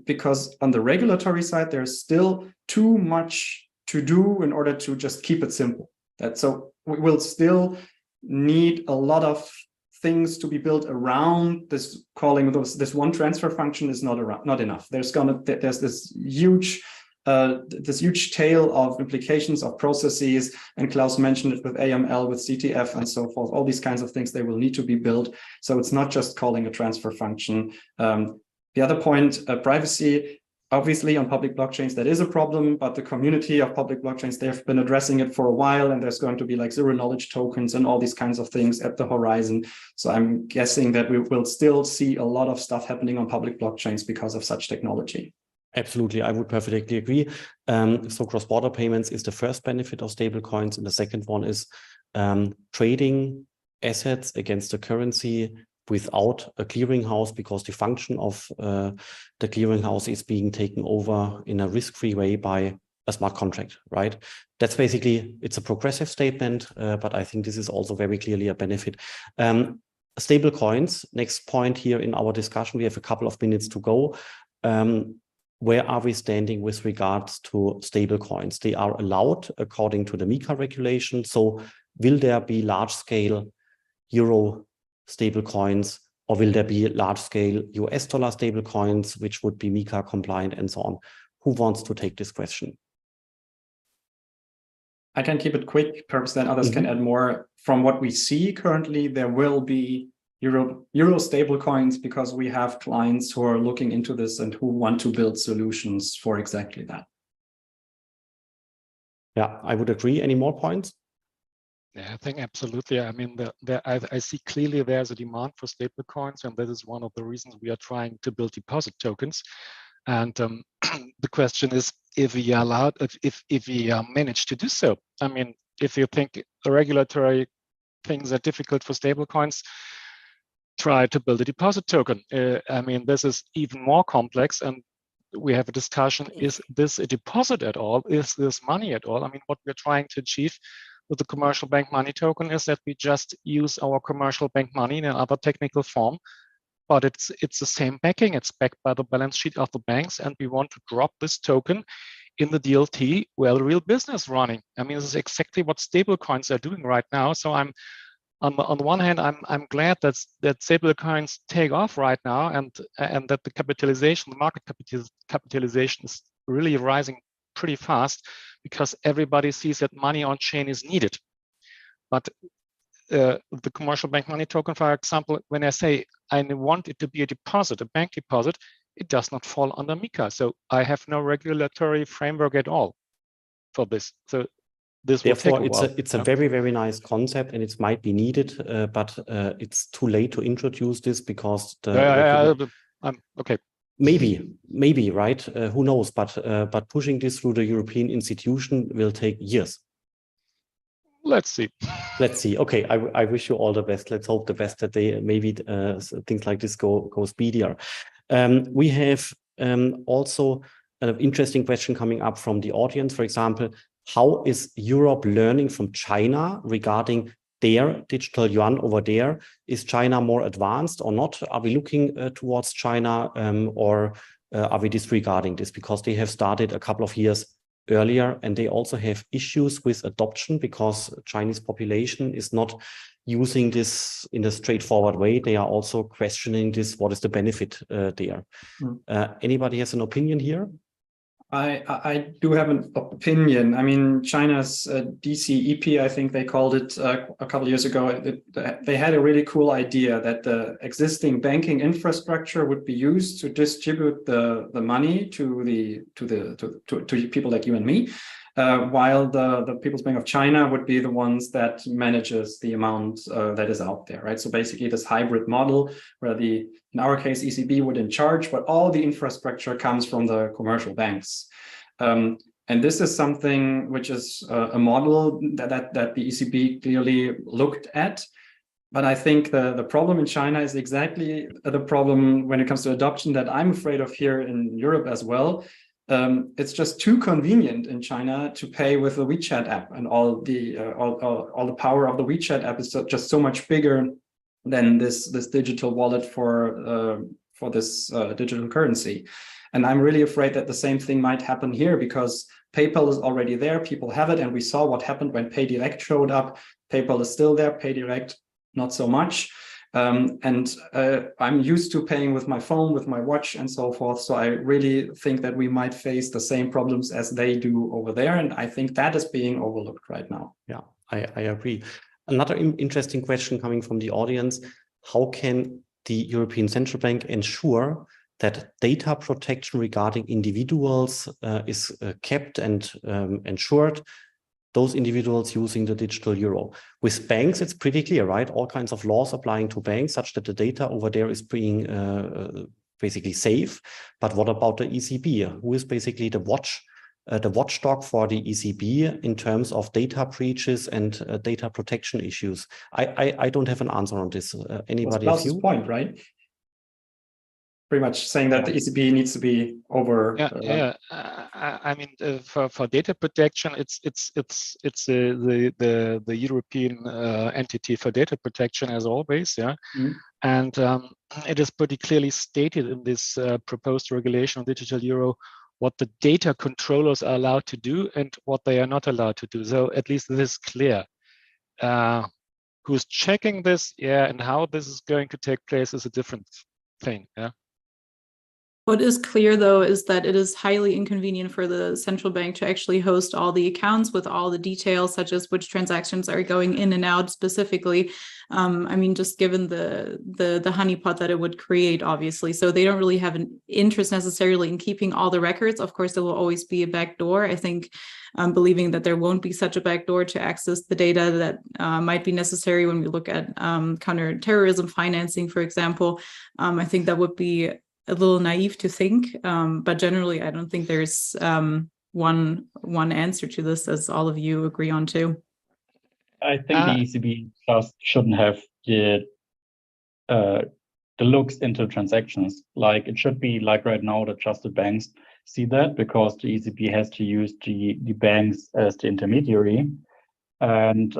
because on the regulatory side, there's still too much to do in order to just keep it simple. So we will still need a lot of things to be built around this. Calling this one transfer function is not enough. There's this huge tail of implications of processes, and Klaus mentioned it with AML, with CTF, and so forth. All these kinds of things, they will need to be built. So it's not just calling a transfer function. The other point, privacy. Obviously, on public blockchains, that is a problem, but the community of public blockchains, they've been addressing it for a while, and there's going to be like zero knowledge tokens and all these kinds of things at the horizon. So I'm guessing that we will still see a lot of stuff happening on public blockchains because of such technology. Absolutely, I would perfectly agree. So cross-border payments is the first benefit of stablecoins, and the second one is trading assets against the currency without a clearinghouse, because the function of the clearinghouse is being taken over in a risk-free way by a smart contract, right? That's basically, it's a progressive statement, but I think this is also very clearly a benefit. Stable coins, next point here in our discussion, we have a couple of minutes to go. Where are we standing with regards to stable coins? They are allowed according to the MiCA regulation. So will there be large-scale euro stable coins, or will there be large-scale US dollar stable coins, which would be MiCA compliant and so on? Who wants to take this question? I can keep it quick, perhaps then others can add more. From what we see currently, there will be euro stable coins, because we have clients who are looking into this and who want to build solutions for exactly that. Yeah, I would agree. Any more points? Yeah, I think absolutely. I mean, I see clearly there's a demand for stable coins, and that is one of the reasons we are trying to build deposit tokens. And the question is, if we are allowed, if we manage to do so. I mean, if you think the regulatory things are difficult for stable coins, try to build a deposit token. I mean, this is even more complex, and we have a discussion, is this a deposit at all? Is this money at all? I mean, what we're trying to achieve with the commercial bank money token is that we just use our commercial bank money in another technical form, but it's the same backing. It's backed by the balance sheet of the banks, and we want to drop this token in the DLT where the real business running. I mean, this is exactly what stable coins are doing right now. So I'm on the one hand, I'm glad that stable coins take off right now, and that the capitalization, the market capitalization is really rising pretty fast, because everybody sees that money on chain is needed. But the commercial bank money token, for example, when I say I want it to be a deposit, a bank deposit, it does not fall under MiCA. So I have no regulatory framework at all for this. So this will take a while. It's a very, very nice concept, and it might be needed, but it's too late to introduce this because okay. Maybe, right? Who knows? But pushing this through the European institution will take years. Let's see. Let's see. Okay, I wish you all the best. Let's hope the best that they maybe things like this go speedier. We have also an interesting question coming up from the audience. For example, how is Europe learning from China regarding their digital yuan over there? Is China more advanced or not? Are we looking towards China, or are we disregarding this? Because they have started a couple of years earlier, and they also have issues with adoption because Chinese population is not using this in a straightforward way. They are also questioning this. What is the benefit there? Anybody has an opinion here? I do have an opinion. I mean, China's DCEP, I think they called it a couple of years ago. They had a really cool idea that the existing banking infrastructure would be used to distribute the money to people like you and me, while the People's Bank of China would be the ones that manages the amount that is out there, right? So basically this hybrid model where in our case, ECB would in charge, but all the infrastructure comes from the commercial banks. And this is something which is a model that the ECB clearly looked at. But I think the problem in China is exactly the problem when it comes to adoption that I'm afraid of here in Europe as well. It's just too convenient in China to pay with the WeChat app, and all the power of the WeChat app is just so much bigger than this digital wallet for this digital currency. And I'm really afraid that the same thing might happen here, because PayPal is already there, people have it, and we saw what happened when PayDirect showed up. PayPal is still there, PayDirect not so much. And I'm used to paying with my phone, with my watch, and so forth. So I really think that we might face the same problems as they do over there. And I think that is being overlooked right now. Yeah, I agree. Another interesting question coming from the audience: how can the European Central Bank ensure that data protection regarding individuals is kept and ensured? Those individuals using the digital euro. With banks, it's pretty clear, right? All kinds of laws applying to banks such that the data over there is being basically safe. But what about the ECB? Who is basically the watchdog for the ECB in terms of data breaches and data protection issues? I don't have an answer on this. Anybody? That's Klaus's point, right? Pretty much saying that the ECB needs to be over. I mean, for data protection, it's the European entity for data protection, as always. Yeah, and it is pretty clearly stated in this proposed regulation on digital euro what the data controllers are allowed to do and what they are not allowed to do. So at least this is clear. Who's checking this? Yeah, and how this is going to take place is a different thing. Yeah. What is clear, though, is that it is highly inconvenient for the central bank to actually host all the accounts with all the details, such as which transactions are going in and out specifically. I mean, just given the honeypot that it would create, obviously. So they don't really have an interest necessarily in keeping all the records. Of course, there will always be a backdoor. I think believing that there won't be such a backdoor to access the data that might be necessary when we look at counterterrorism financing, for example. I think that would be a little naive to think, but generally, I don't think there's one answer to this, as all of you agree on too. I think the ECB just shouldn't have the looks into transactions. Like it should be like right now that just the banks see that, because the ECB has to use the banks as the intermediary, and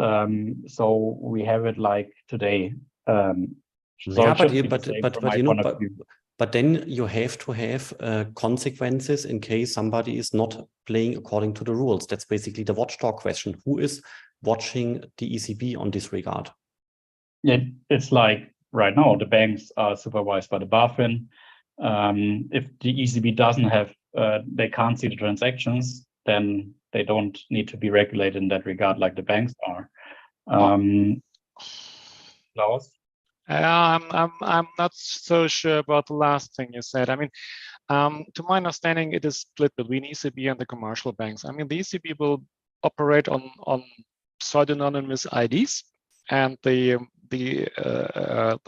so we have it like today. So yeah, but then you have to have consequences in case somebody is not playing according to the rules. That's basically the watchdog question. Who is watching the ECB on this regard? Yeah, it's like right now the banks are supervised by the BaFin. If the ECB doesn't have, they can't see the transactions, then they don't need to be regulated in that regard like the banks are. Klaus? I'm not so sure about the last thing you said. I mean, to my understanding, it is split between ECB and the commercial banks. I mean, the ECB will operate on pseudonymous IDs, and the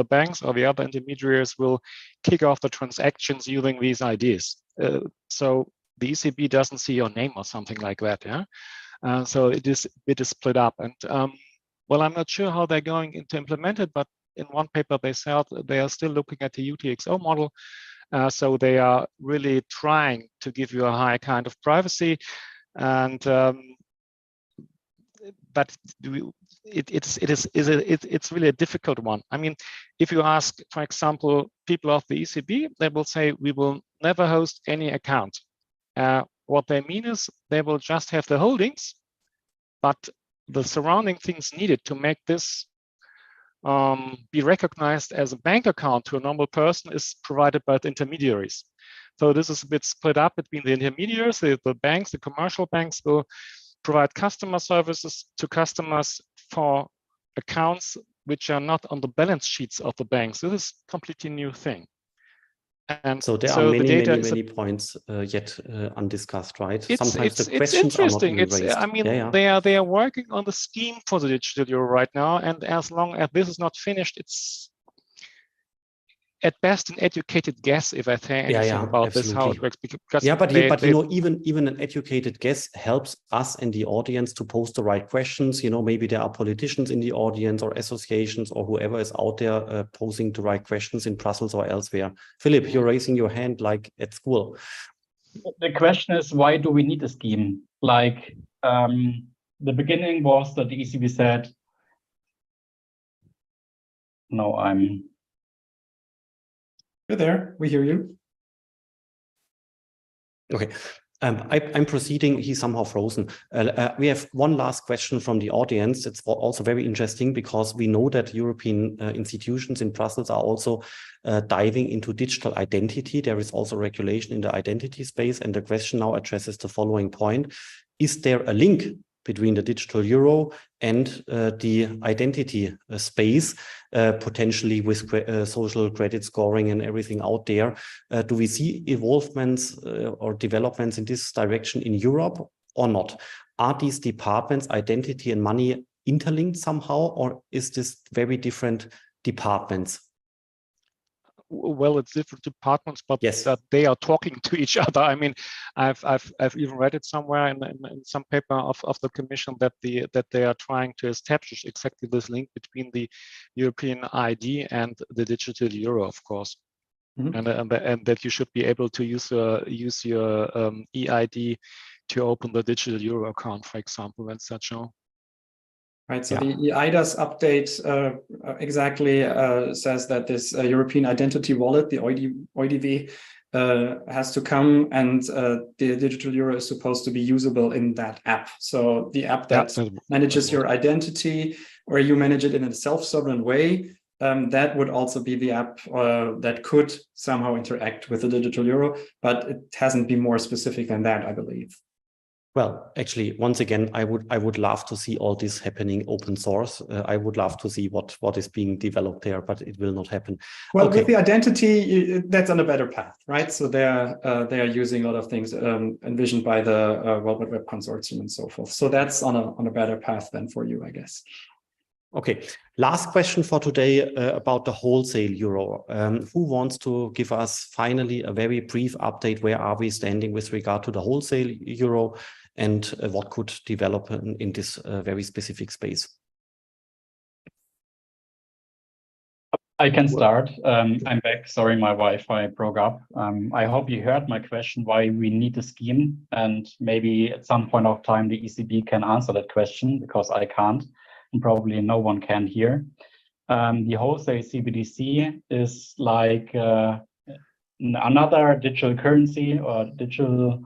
banks or the other intermediaries will kick off the transactions using these IDs. So the ECB doesn't see your name or something like that. Yeah. So it is split up, and well, I'm not sure how they're going to implement it, but in one paper they said they are still looking at the UTXO model. So they are really trying to give you a high kind of privacy, and but it's really a difficult one. I mean, if you ask, for example, people of the ECB, they will say we will never host any account. What they mean is they will just have the holdings, but the surrounding things needed to make this be recognized as a bank account to a normal person is provided by the intermediaries. So this is a bit split up between the intermediaries. The banks, the commercial banks, will provide customer services to customers for accounts which are not on the balance sheets of the banks. This is a completely new thing. And so there are many points yet undiscussed, right? Sometimes the questions are not even raised. I mean, they are working on the scheme for the digital euro right now, and as long as this is not finished, it's at best an educated guess if I say anything about absolutely. This, how it works. Because you know, even an educated guess helps us in the audience to pose the right questions. You know, maybe there are politicians in the audience or associations or whoever is out there posing the right questions in Brussels or elsewhere. Philip, you're raising your hand like at school. The question is, why do we need a scheme? Like the beginning was that the ECB said, no, You're there. We hear you. Okay. I'm proceeding. He's somehow frozen. We have one last question from the audience. It's also very interesting because we know that European institutions in Brussels are also diving into digital identity. There is also regulation in the identity space. And the question now addresses the following point. Is there a link between the digital euro and the identity space, potentially with social credit scoring and everything out there? Do we see evolvements or developments in this direction in Europe or not? Are these departments, identity and money, interlinked somehow, or is this very different departments? Well, it's different departments, but yes, that they are talking to each other. I mean, I've even read it somewhere in some paper of the Commission that they are trying to establish exactly this link between the European ID and the digital euro, of course, and that you should be able to use your EID to open the digital euro account, for example, and such. Right, so the EIDAS update exactly says that this European identity wallet, the EUDV, has to come, and the digital euro is supposed to be usable in that app. So the app that manages your identity, or you manage it in a self-sovereign way, that would also be the app that could somehow interact with the digital euro, but it hasn't been more specific than that, I believe. Well, actually, once again, I would love to see all this happening open source. I would love to see what is being developed there, but it will not happen. Well, okay. With the identity, that's on a better path, right? So they are using a lot of things envisioned by the World Wide Web Consortium and so forth. So that's on a better path than for you, I guess. Okay, last question for today about the wholesale euro. Who wants to give us finally a very brief update? Where are we standing with regard to the wholesale euro and what could develop in this very specific space? I can start. I'm back. Sorry, my Wi-Fi broke up. I hope you heard my question why we need a scheme, and maybe at some point of time the ECB can answer that question, because I can't. And probably no one can here. The wholesale CBDC is like another digital currency or digital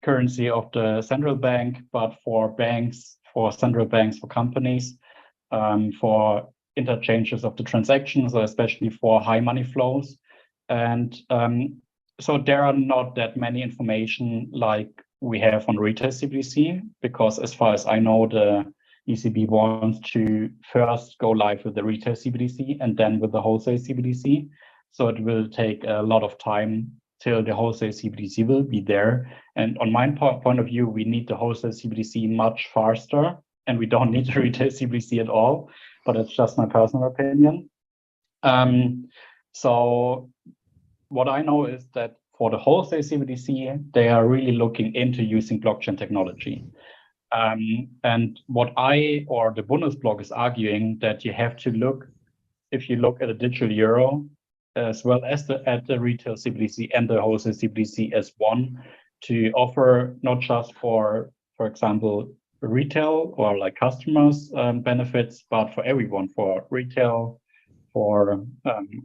currency of the central bank, but for banks, for central banks, for companies, for interchanges of the transactions, or especially for high money flows. And so there are not that many information like we have on retail CBDC, because as far as I know, the ECB wants to first go live with the retail CBDC and then with the wholesale CBDC. So it will take a lot of time till the wholesale CBDC will be there. And on my point of view, we need the wholesale CBDC much faster, and we don't need the retail CBDC at all, but it's just my personal opinion. So what I know is that for the wholesale CBDC, they are really looking into using blockchain technology. And what I or the Bundesblock is arguing that you have to look, if you look at a digital euro, as well as at the retail CBDC and the wholesale CBDC as one, to offer not just for example, retail or like customers benefits, but for everyone, for retail, for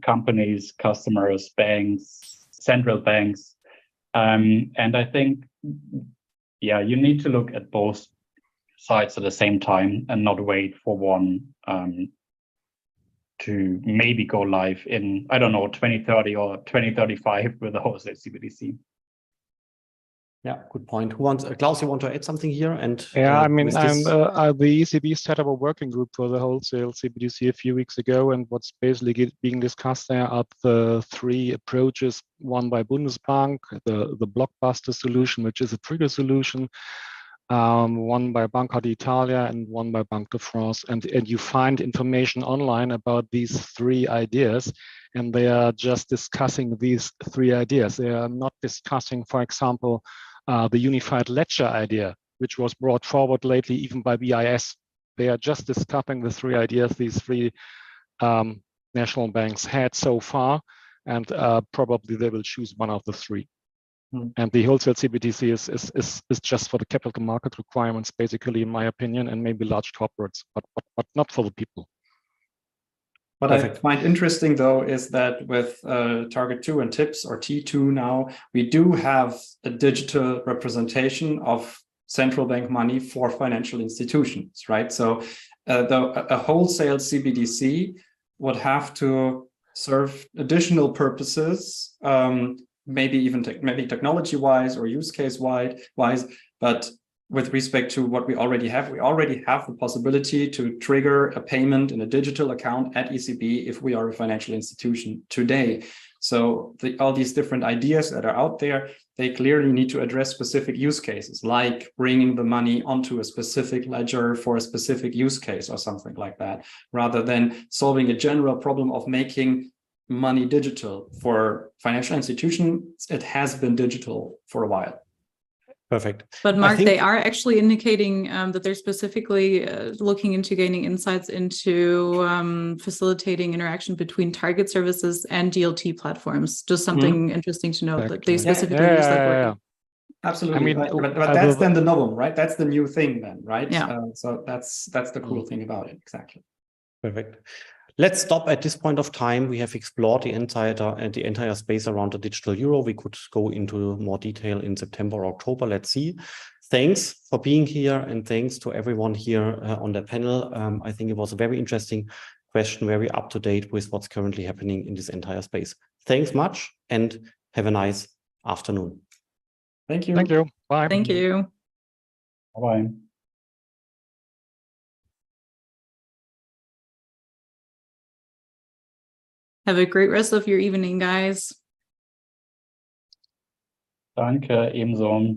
companies, customers, banks, central banks. And I think, yeah, you need to look at both sides at the same time and not wait for one to maybe go live in, I don't know, 2030 or 2035 with the wholesale CBDC. Yeah, good point. Who wants, Klaus, you want to add something here? And yeah, I mean, the ECB set up a working group for the wholesale CBDC a few weeks ago, and what's basically being discussed there are the three approaches: one by Bundesbank, the blockbuster solution, which is a trigger solution, one by Banca d'Italia, and one by Banque de France. And you find information online about these three ideas, and they are just discussing these three ideas. They are not discussing, for example, the unified ledger idea, which was brought forward lately even by BIS. They are just discussing the three ideas these three national banks had so far, and probably they will choose one of the three. And the wholesale CBDC is just for the capital market requirements, basically, in my opinion, and maybe large corporates, but not for the people. What I find interesting, though, is that with Target 2 and TIPS, or T2 now, we do have a digital representation of central bank money for financial institutions, right? So a wholesale CBDC would have to serve additional purposes, maybe even technology-wise or use case-wise, but with respect to what we already have the possibility to trigger a payment in a digital account at ECB if we are a financial institution today. So all these different ideas that are out there, they clearly need to address specific use cases, like bringing the money onto a specific ledger for a specific use case or something like that, rather than solving a general problem of making money digital. For financial institutions, it has been digital for a while. Perfect. But Mark, they are actually indicating that they're specifically looking into gaining insights into facilitating interaction between target services and DLT platforms. Just something interesting to know that they specifically use that word. Absolutely. I mean, but that's then the novum, right? That's the new thing then, right? Yeah. So that's the cool thing about it. Exactly. Perfect. Let's stop at this point of time. We have explored the entire space around the digital euro. We could go into more detail in September or October. Let's see. Thanks for being here, and thanks to everyone here on the panel. I think it was a very interesting question very up to date with what's currently happening in this entire space. Thanks much and have a nice afternoon. Thank you. Thank you. Bye. Thank you. Bye-bye. Have a great rest of your evening, guys. Danke, ebenso.